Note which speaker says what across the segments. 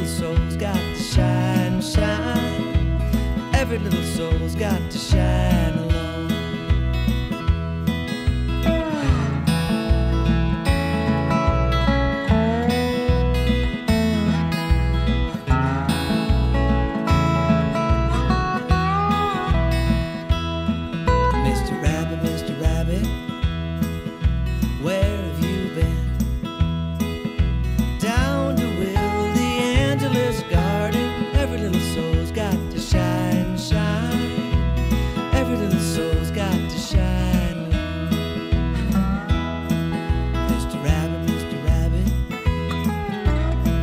Speaker 1: soul's got to shine, shine. Every little soul's got to shine alone. Mr. Rabbit, where have you been? Down to Will D'Angela's garden. Every little soul's got to shine, shine. Every little soul's got to shine alone. Mr. Rabbit,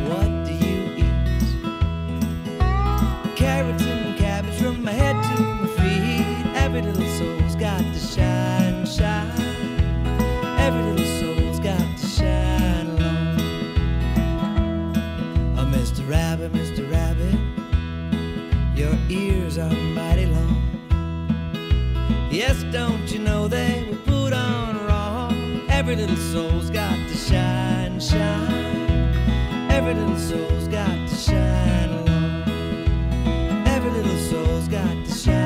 Speaker 1: what do you eat? Carrots and cabbage from my head to my feet. Every little soul's got to shine, shine. Every little soul's got to shine alone. Oh, Mr. Rabbit, your ears are mighty long. Yes, don't you know they were put on wrong? Every little soul's got to shine, shine. Every little soul's got to shine alone. Every little soul's got to shine.